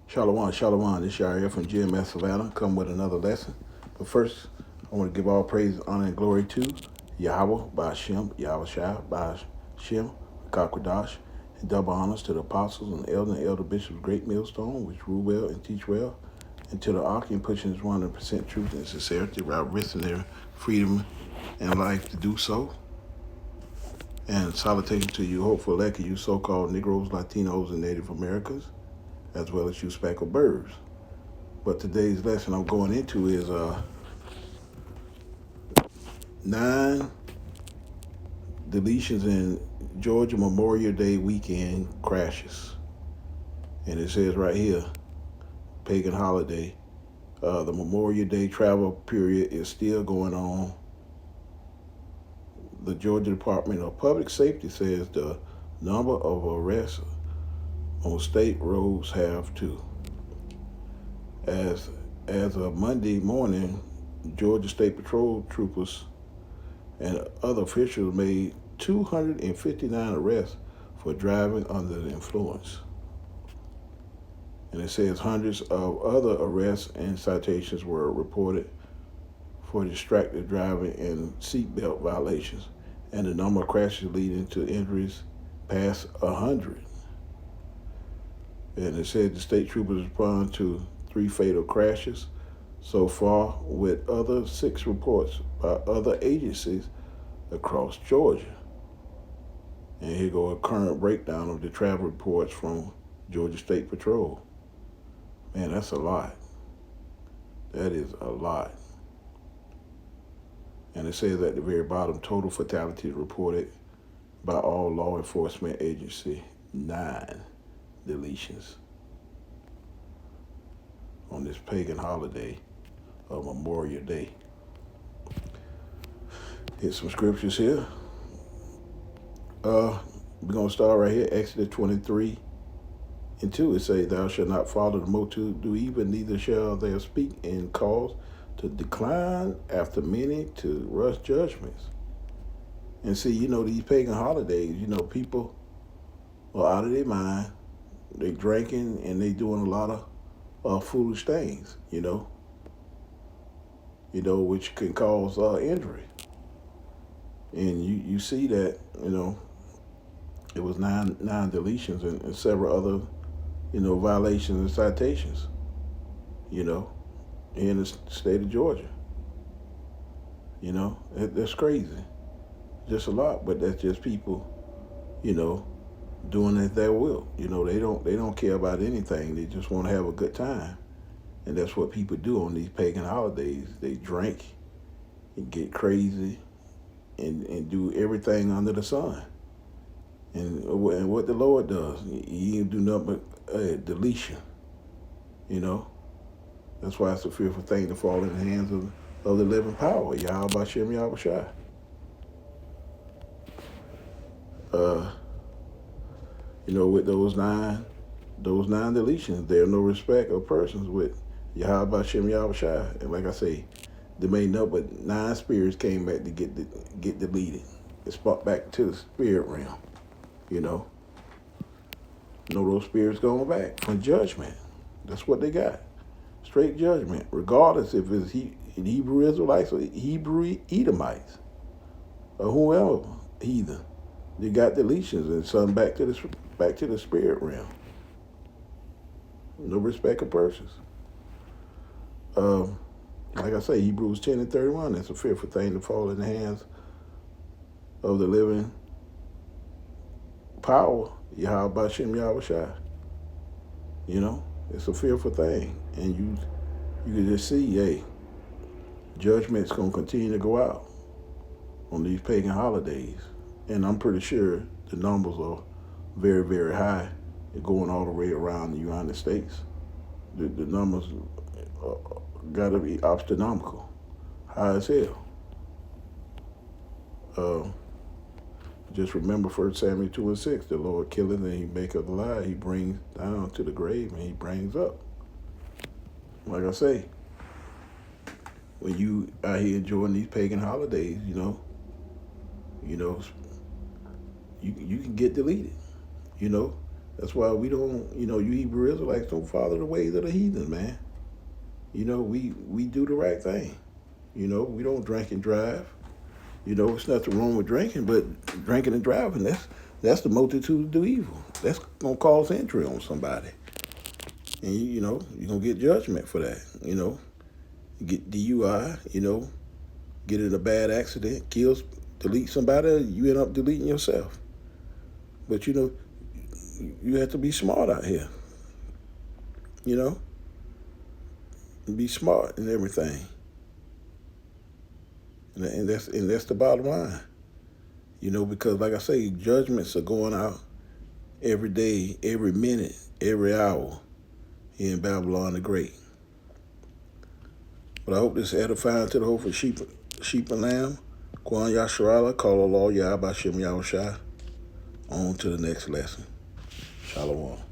Shalom, shalom. This Yahya from GMS Savannah. Come with another lesson. But first, I want to give all praise, honor, and glory to Yahweh, Ba'ashem, Yahweh Shai, Ba'ashem, Kakwadash, and double honors to the apostles and elder bishops, great millstone, which rule well and teach well, and to the Archon pushing his 100% truth and sincerity without risking their freedom and life to do so. And salutation to you, hopeful elect, you so-called Negroes, Latinos, and Native Americans, as well as you speckled birds. But today's lesson I'm going into is 9 deletions in Georgia Memorial Day weekend crashes. And it says right here, pagan holiday. The Memorial Day travel period is still going on. The Georgia Department of Public Safety says the number of arrests on state roads have too. As of Monday morning, Georgia State Patrol troopers and other officials made 259 arrests for driving under the influence. And it says hundreds of other arrests and citations were reported for distracted driving and seatbelt violations, and the number of crashes leading to injuries passed 100. And it said the state troopers responded to 3 fatal crashes so far, with other 6 reports by other agencies across Georgia. And here go a current breakdown of the travel reports from Georgia State Patrol. Man, that's a lot. That is a lot. And it says at the very bottom, total fatalities reported by all law enforcement agencies, 9 deletions on this pagan holiday of Memorial Day. Here's some scriptures here. We're going to start right here, Exodus 23:2. It says, thou shalt not follow the multitude do evil, neither shall they speak in cause to decline after many to rush judgments. And see, these pagan holidays, people are out of their mind. They drinking and they doing a lot of foolish things, which can cause injury. And you see that, it was nine deletions and several other, violations and citations, in the state of Georgia. That's crazy. Just a lot, but that's just people, doing it their will. They don't care about anything. They just want to have a good time. And that's what people do on these pagan holidays. They drink and get crazy and do everything under the sun. And what the Lord does, he ain't do nothing but deletion. That's why it's a fearful thing to fall in the hands of the living power. Yahweh Ba'ashem, Yahweh Shai. With those nine deletions, there are no respect of persons with Yahweh Ba'ashem, Yahweh Shai. And like I say, there may know, but 9 spirits came back to get deleted. It's brought back to the spirit realm. Those spirits going back for judgment. That's what they got. Straight judgment, regardless if it's Hebrew Israelites or Hebrew Edomites or whoever heathen. They got deletions and sent back to the spirit realm. No respect of persons. Like I say, Hebrews 10:31. That's a fearful thing to fall in the hands of the living power, Yahweh Ba'ashem, Yahweh Shai. It's a fearful thing. And you can just see, hey, judgment's going to continue to go out on these pagan holidays. And I'm pretty sure the numbers are very, very high. They're going all the way around the United States. The numbers got to be astronomical, high as hell. Just remember 1 Samuel 2:6, the Lord killeth and he maketh alive. He brings down to the grave and he brings up. Like I say, when you out here enjoying these pagan holidays, you can get deleted. That's why we don't, you Hebrew Israelites don't follow the ways of the heathen, man. We do the right thing. We don't drink and drive. It's nothing wrong with drinking, but drinking and driving, that's the multitude do evil. That's gonna cause injury on somebody. And you're gonna get judgment for that. Get DUI, get in a bad accident, delete somebody, you end up deleting yourself. But you have to be smart out here. Be smart in everything. And that's the bottom line. Because like I say, judgments are going out every day, every minute, every hour here in Babylon the Great. But I hope this is edifying to the hope for sheep and lamb. Kwan Yasharala, call Allah Yah by Shem Yahushua. On to the next lesson. Shalom.